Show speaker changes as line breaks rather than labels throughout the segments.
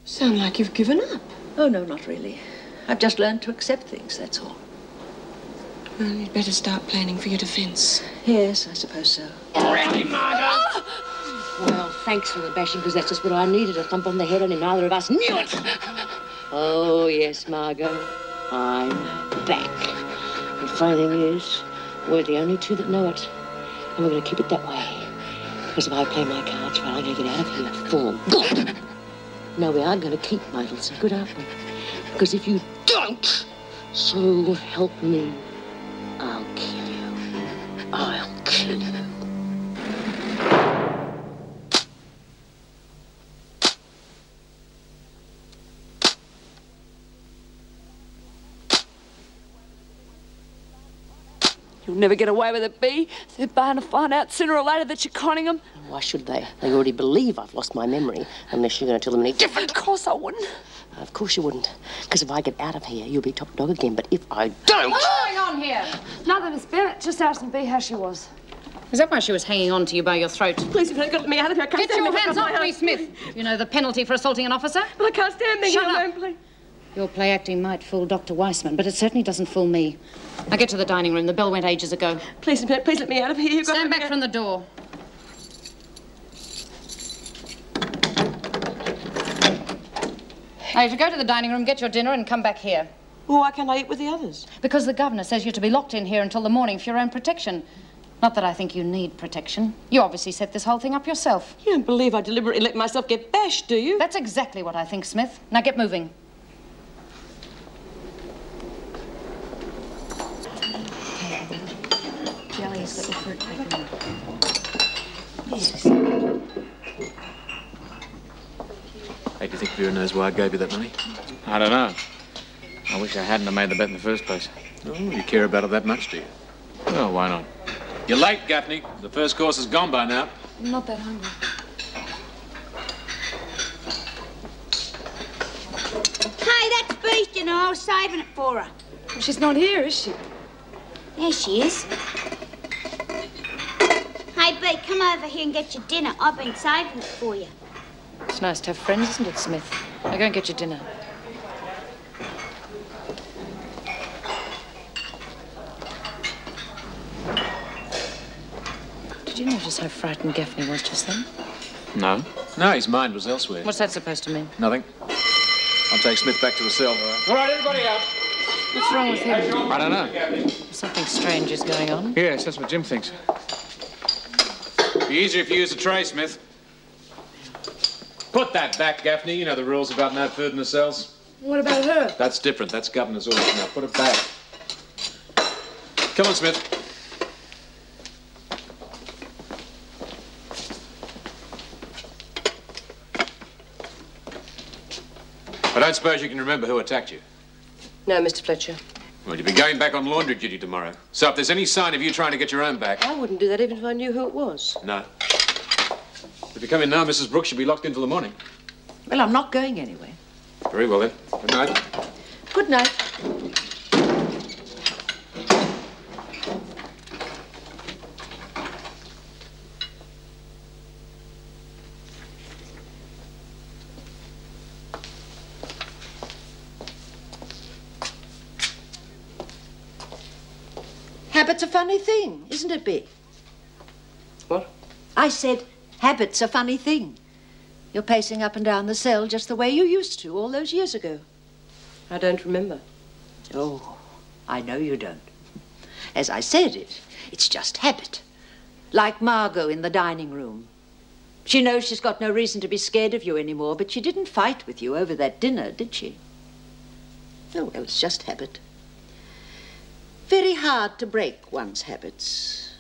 Sound like you've given up.
Oh, no, not really. I've just learned to accept things, that's all.
Well, you'd better start planning for your defence.
Yes, I suppose so.
Really, Margot? Well, thanks for the bashing, because that's just what I needed, a thump on the head, and neither of us knew it. Oh, yes, Margot. I'm back. The funny thing is, we're the only two that know it. And we're going to keep it that way. Because if I play my cards right, I'm going to get out of here for good. No, we are going to keep my little secret, aren't we? Because if you don't, so help me, I'll kill you. I'll kill you.
You'll never get away with it, Bea. They're bound to find out sooner or later that you're conning them.
Why should they? They already believe I've lost my memory, unless you're going to tell them any different.
Of course I wouldn't.
Of course you wouldn't. Because if I get out of here, you'll be top dog again. But if I don't...
What's going on here?
Nothing, Miss Bennett. Just asking Bea how she was.
Is that why she was hanging on to you by your throat?
Please, if you got me out of here, I can't
Get
stand
your
being
hands
left
off
on my
me,
own.
Smith. You know the penalty for assaulting an officer?
But I can't stand being
Shut
alone,
up.
please.
Your play acting might fool Dr. Weissman, but it certainly doesn't fool me. Now get to the dining room. The bell went ages ago.
Please let me out of here. You've got
Stand
to
back from the door. Now, if you go to the dining room, get your dinner and come back here.
Well, why can't I eat with the others?
Because the governor says you're to be locked in here until the morning for your own protection. Not that I think you need protection. You obviously set this whole thing up yourself.
You don't believe I deliberately let myself get bashed, do you?
That's exactly what I think, Smith. Now get moving. Jelly's little fruit paper. Yes.
Hey, do you think Vera knows why I gave you that money?
I don't know. I wish I hadn't have made the bet in the first place.
Oh, you care about it that much, do you?
Well, why not?
You're late, Gaffney. The first course is gone by now.
I'm not that hungry.
Hey, that's Beast, you know. I was saving it for her.
Well, she's not here, is she?
There she is. Hey, Bea, come over here and get your dinner. I've been saving it for you.
It's nice to have friends, isn't it, Smith? Now go and get your dinner. Did you notice how frightened Gaffney was just then?
No.
No, his mind was elsewhere.
What's that supposed to mean?
Nothing. I'll take Smith back to the cell.
All right, everybody out.
What's wrong with him?
I don't know.
Something strange is going on.
Yes, that's what Jim thinks.
Be easier if you use a tray, Smith. Put that back, Gaffney. You know the rules about no food in the cells.
What about her?
That's different. That's governor's orders. Now, put it back. Come on, Smith. I don't suppose you can remember who attacked you.
No, Mr. Fletcher.
Well, you'll be going back on laundry duty tomorrow. So if there's any sign of you trying to get your own back...
I wouldn't do that even if I knew who it was.
No. If you come in now, Mrs. Brooks, you'll be locked in till the morning.
Well, I'm not going anywhere.
Very well, then. Good night.
Good night. Habit's a funny thing, isn't it, Bea?
What?
I said, habit's a funny thing. You're pacing up and down the cell just the way you used to all those years ago.
I don't remember.
Oh, I know you don't. As I said, it's just habit. Like Margot in the dining room. She knows she's got no reason to be scared of you anymore, but she didn't fight with you over that dinner, did she? Oh, well, it's just habit. Very hard to break one's habits.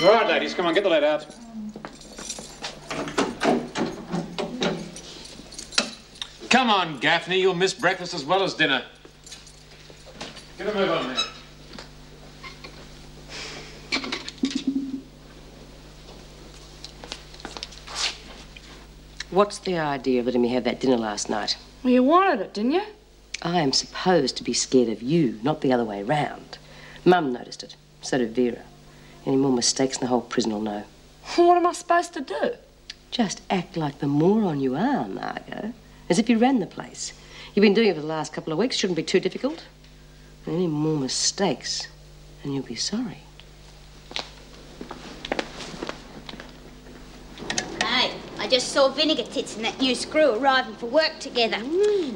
All right, ladies, come on, get the lead out. Come on, Gaffney, you'll miss breakfast as well as dinner. Get a move on there.
What's the idea of letting me have that dinner last night?
Well, you wanted it, didn't you?
I am supposed to be scared of you, not the other way round. Mum noticed it. So did Vera. Any more mistakes and the whole prison will know.
What am I supposed to do?
Just act like the moron you are, Margot. As if you ran the place. You've been doing it for the last couple of weeks. Shouldn't be too difficult. And any more mistakes, and you'll be sorry.
Hey, I just saw Vinegar Tits and that new screw arriving for work together.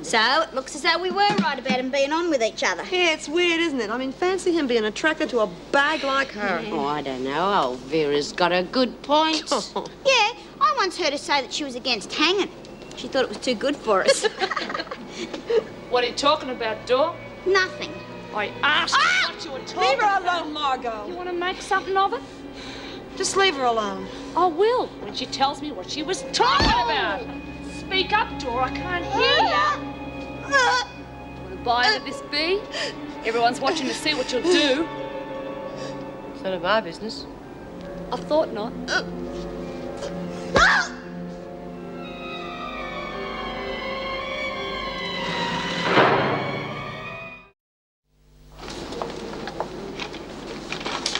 So it looks as though we were right about them being on with each other.
Yeah, it's weird, isn't it? I mean, fancy him being attracted to a bag like her.
Oh, I don't know. Old Vera's got a good point.
Yeah, I once heard her say that she was against hanging. She thought it was too good for us.
What are you talking about, Dor?
Nothing.
I asked you what you were talking
Leave her
about.
alone, Margot.
You want to make something of it?
Just leave her alone.
I will, when she tells me what she was talking about. Speak up, Dor. I can't hear you. Want to buy into this bee? Everyone's watching to see what you'll do.
It's none of my business.
I thought not.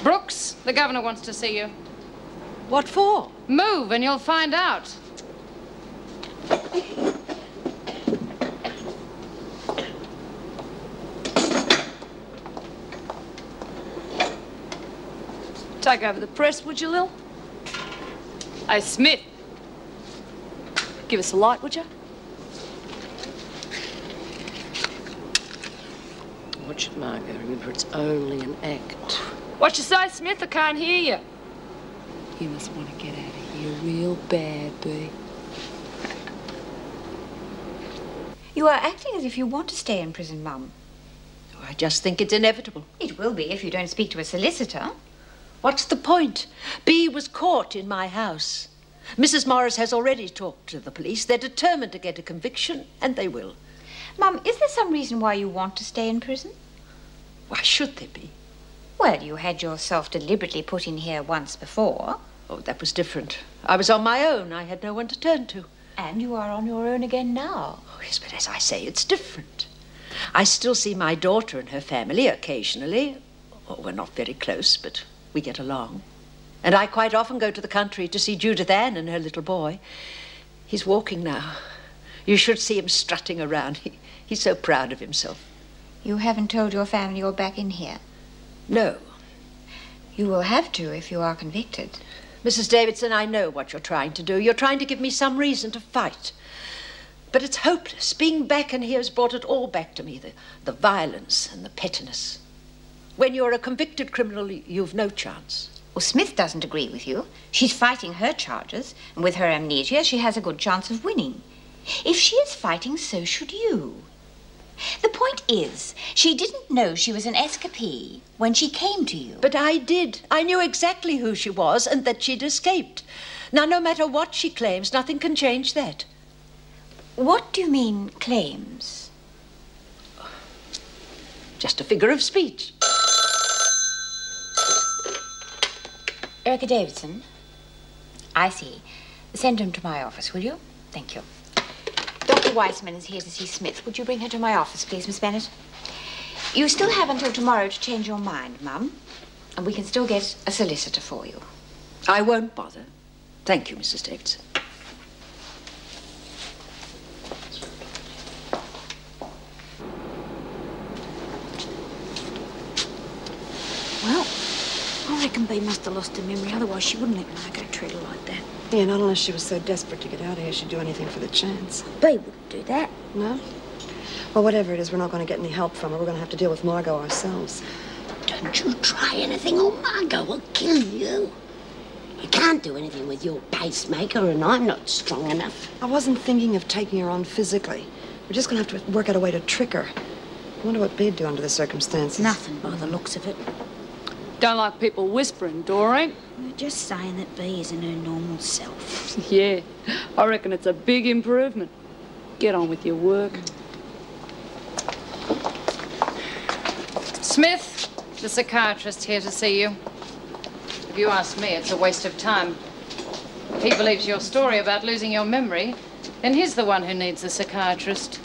Brooks, the governor wants to see you.
What for?
Move and you'll find out.
Take over the press, would you, Lil? Hey, Smith. Give us a light, would you?
Watch it, Margot. Remember, it's only an act.
What you say, Smith? I can't hear you. You must want to get out of here real bad, Bee.
You are acting as if you want to stay in prison, Mum.
Oh, I just think it's inevitable.
It will be if you don't speak to a solicitor.
What's the point? Bee was caught in my house. Mrs. Morris has already talked to the police. They're determined to get a conviction, and they will.
Mum, is there some reason why you want to stay in prison?
Why should there be?
Well, you had yourself deliberately put in here once before.
Oh, that was different. I was on my own. I had no one to turn to.
And you are on your own again now.
Oh, yes, but as I say, it's different. I still see my daughter and her family occasionally. Oh, we're not very close, but we get along. And I quite often go to the country to see Judith Ann and her little boy. He's walking now. You should see him strutting around. He's so proud of himself.
You haven't told your family you're back in here?
No.
You will have to if you are convicted.
Mrs. Davidson, I know what you're trying to do. You're trying to give me some reason to fight. But it's hopeless. Being back in here has brought it all back to me, the violence and the pettiness. When you're a convicted criminal, you've no chance.
Well, Smith doesn't agree with you. She's fighting her charges, and with her amnesia, she has a good chance of winning. If she is fighting, so should you. The point is, she didn't know she was an escapee when she came to you.
But I did. I knew exactly who she was and that she'd escaped. Now, no matter what she claims, nothing can change that.
What do you mean, claims?
Just a figure of speech.
Erica Davidson? I see. Send him to my office, will you? Thank you. Dr. Weissman is here to see Smith. Would you bring her to my office, please, Miss Bennett? You still have until tomorrow to change your mind, Mum. And we can still get a solicitor for you.
I won't bother. Thank you, Mrs. Davidson.
Well, I reckon Bee must have lost her memory. Otherwise, she wouldn't let Margot treat her like that.
Yeah, not unless she was so desperate to get out of here, she'd do anything for the chance.
Bee wouldn't do that.
No? Well, whatever it is, we're not going to get any help from her. We're going to have to deal with Margot ourselves.
Don't you try anything or Margot will kill you. You can't do anything with your pacemaker, and I'm not strong enough.
I wasn't thinking of taking her on physically. We're just going to have to work out a way to trick her. I wonder what Bee'd do under the circumstances.
Nothing by the looks of it.
Don't like people whispering, Doreen.
We're just saying that Bee isn't her normal self.
Yeah, I reckon it's a big improvement. Get on with your work.
Smith, the psychiatrist here to see you. If you ask me, it's a waste of time. If he believes your story about losing your memory, then he's the one who needs a psychiatrist.